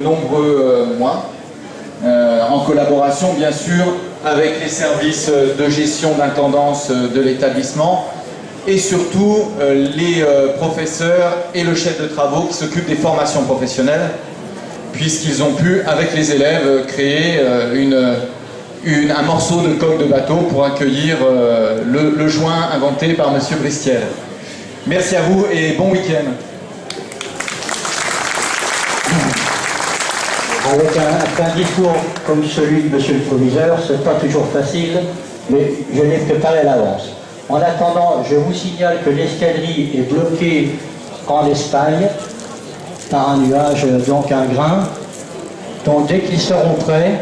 Nombreux mois, en collaboration bien sûr avec les services de gestion d'intendance de l'établissement et surtout les professeurs et le chef de travaux qui s'occupent des formations professionnelles, puisqu'ils ont pu, avec les élèves, créer un morceau de coque de bateau pour accueillir le joint inventé par M. Bristiel. Merci à vous et bon week-end. Avec un discours comme celui de Monsieur le Proviseur, ce n'est pas toujours facile, mais je l'ai préparé à l'avance. En attendant, je vous signale que l'escadrille est bloquée en Espagne par un nuage, donc un grain. Donc dès qu'ils seront prêts,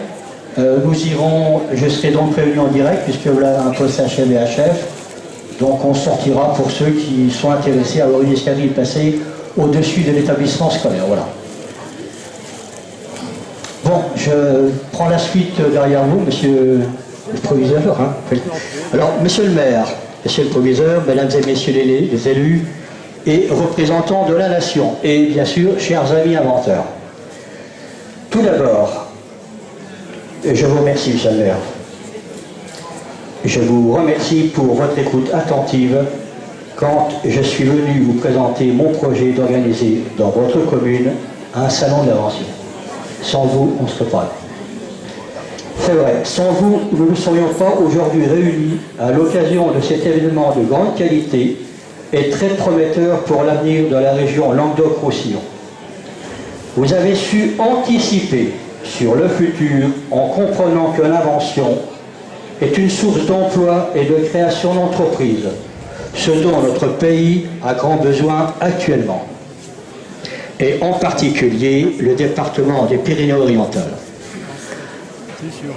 je serai donc prévenu en direct, puisque voilà un poste HVHF. Donc on sortira pour ceux qui sont intéressés à avoir une escadrille passée au-dessus de l'établissement scolaire. Voilà. Bon, je prends la suite derrière vous, monsieur le proviseur. Hein. Alors, monsieur le maire, monsieur le proviseur, mesdames et messieurs les élus et représentants de la nation, et bien sûr, chers amis inventeurs. Tout d'abord, je vous remercie, monsieur le maire. Je vous remercie pour votre écoute attentive quand je suis venu vous présenter mon projet d'organiser dans votre commune un salon de l'invention. Sans vous, on ne serait pas là. C'est vrai, sans vous, nous ne serions pas aujourd'hui réunis à l'occasion de cet événement de grande qualité et très prometteur pour l'avenir de la région Languedoc-Roussillon. Vous avez su anticiper sur le futur en comprenant que l'invention est une source d'emploi et de création d'entreprises, ce dont notre pays a grand besoin actuellement. Et en particulier le département des Pyrénées-Orientales.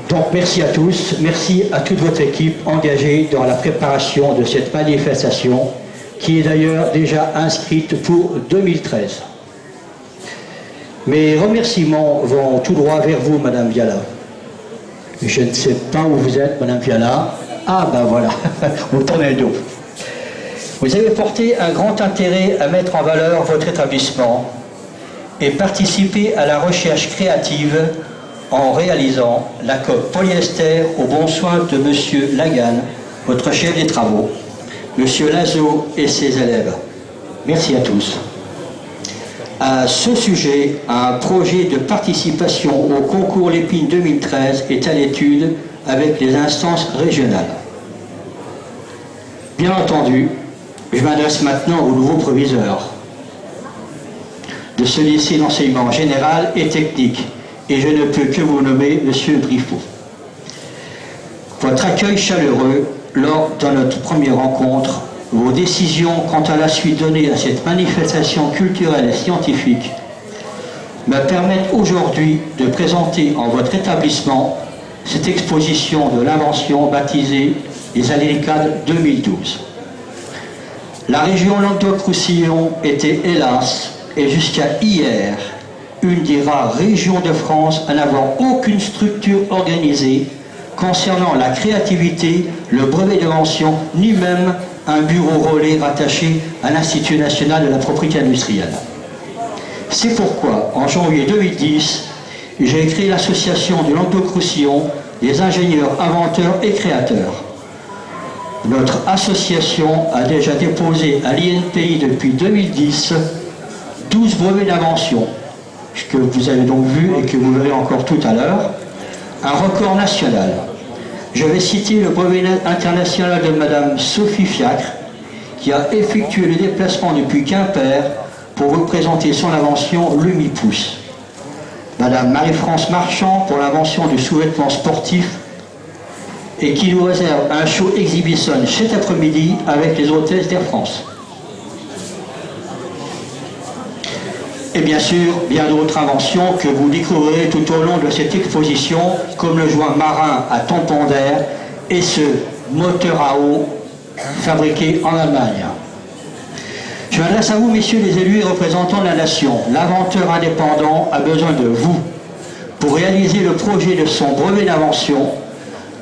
Donc merci à tous, merci à toute votre équipe engagée dans la préparation de cette manifestation qui est d'ailleurs déjà inscrite pour 2013. Mes remerciements vont tout droit vers vous, Madame Viala. Je ne sais pas où vous êtes, Madame Viala. Ah ben voilà, vous tournez le dos. Vous avez porté un grand intérêt à mettre en valeur votre établissement et participer à la recherche créative en réalisant la coque polyester au bon soin de M. Lagan, votre chef des travaux, M. Lazo et ses élèves. Merci à tous. À ce sujet, un projet de participation au concours Lépine 2013 est à l'étude avec les instances régionales. Bien entendu, je m'adresse maintenant au nouveau proviseur de ce lycée d'enseignement général et technique, et je ne peux que vous nommer Monsieur Briffaut. Votre accueil chaleureux lors de notre première rencontre, vos décisions quant à la suite donnée à cette manifestation culturelle et scientifique me permettent aujourd'hui de présenter en votre établissement cette exposition de l'invention baptisée les Aléricades 2012. La région Languedoc-Roussillon était hélas et jusqu'à hier, une des rares régions de France à n'avoir aucune structure organisée concernant la créativité, le brevet d'invention, ni même un bureau relais rattaché à l'Institut national de la propriété industrielle. C'est pourquoi, en janvier 2010, j'ai créé l'association de Languedoc-Roussillon des ingénieurs, inventeurs et créateurs. Notre association a déjà déposé à l'INPI depuis 2010 12 brevets d'invention, que vous avez donc vu et que vous verrez encore tout à l'heure, un record national. Je vais citer le brevet international de Madame Sophie Fiacre, qui a effectué le déplacement depuis Quimper pour vous présenter son invention Lumipousse. Madame Marie-France Marchand pour l'invention du sous-vêtement sportif et qui nous réserve un show exhibition cet après-midi avec les hôtesses d'Air France. Et bien sûr, bien d'autres inventions que vous découvrirez tout au long de cette exposition, comme le joint marin à tampon d'air et ce moteur à eau fabriqué en Allemagne. Je m'adresse à vous, messieurs les élus et représentants de la nation. L'inventeur indépendant a besoin de vous pour réaliser le projet de son brevet d'invention,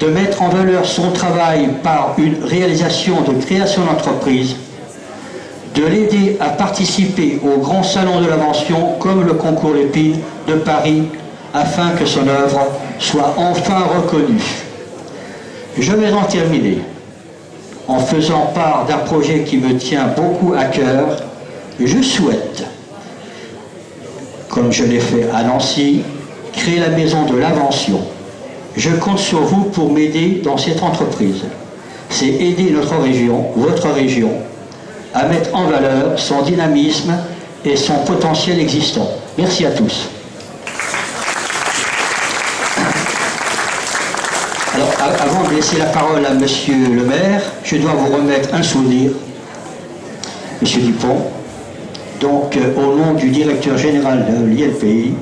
de mettre en valeur son travail par une réalisation de création d'entreprise, de l'aider à participer au grand salon de l'invention comme le concours Lépine de Paris afin que son œuvre soit enfin reconnue. Je vais en terminer en faisant part d'un projet qui me tient beaucoup à cœur. Je souhaite, comme je l'ai fait à Nancy, créer la maison de l'invention. Je compte sur vous pour m'aider dans cette entreprise. C'est aider notre région, votre région, à mettre en valeur son dynamisme et son potentiel existant. Merci à tous. Alors, avant de laisser la parole à Monsieur le maire, je dois vous remettre un souvenir, Monsieur Dupont. Donc, au nom du directeur général de l'INPI,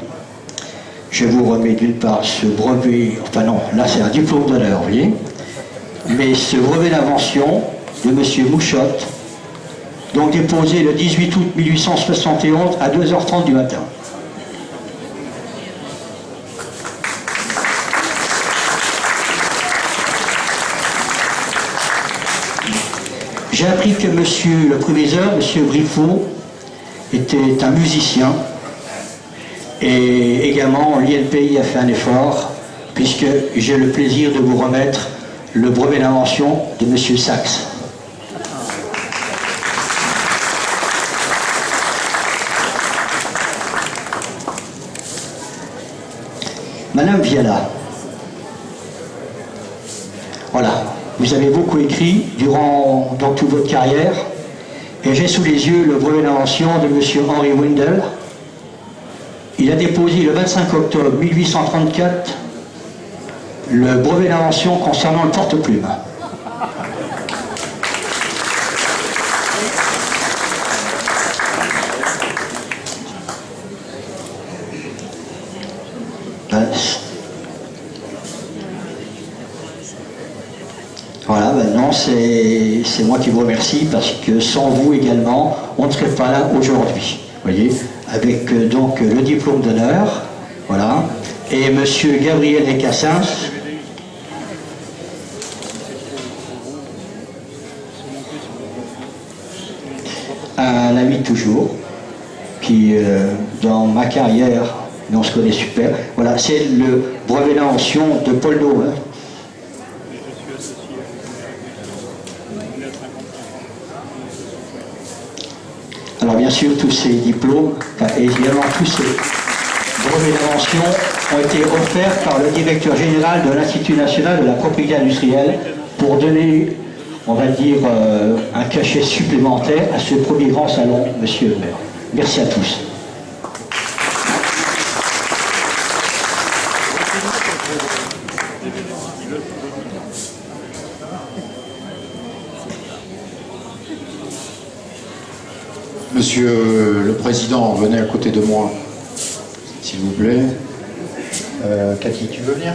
je vous remets d'une part ce brevet, enfin non, là c'est un diplôme d'honneur, vous voyez, mais ce brevet d'invention de Monsieur Mouchotte, donc déposé le 18 août 1871 à 2h30 du matin. J'ai appris que Monsieur le proviseur, Monsieur Briffaut, était un musicien et également l'INPI a fait un effort puisque j'ai le plaisir de vous remettre le brevet d'invention de Monsieur Sachs. Madame Viala, voilà, vous avez beaucoup écrit dans toute votre carrière et j'ai sous les yeux le brevet d'invention de Monsieur Henry Wendell. Il a déposé le 25 octobre 1834 le brevet d'invention concernant le porte-plume. Voilà, maintenant c'est moi qui vous remercie parce que sans vous également, on ne serait pas là aujourd'hui. Vous voyez, avec donc le diplôme d'honneur, voilà, et Monsieur Gabriel Ecassins. Un ami toujours, qui dans ma carrière, on se connaît super, voilà, c'est le brevet d'invention de Paul Do. Hein. Alors bien sûr, tous ces diplômes, et évidemment tous ces brevets d'invention ont été offerts par le directeur général de l'Institut national de la propriété industrielle pour donner, on va dire, un cachet supplémentaire à ce premier grand salon, Monsieur le maire. Merci à tous. Monsieur le Président, venez à côté de moi, s'il vous plaît. Cathy, tu veux venir ?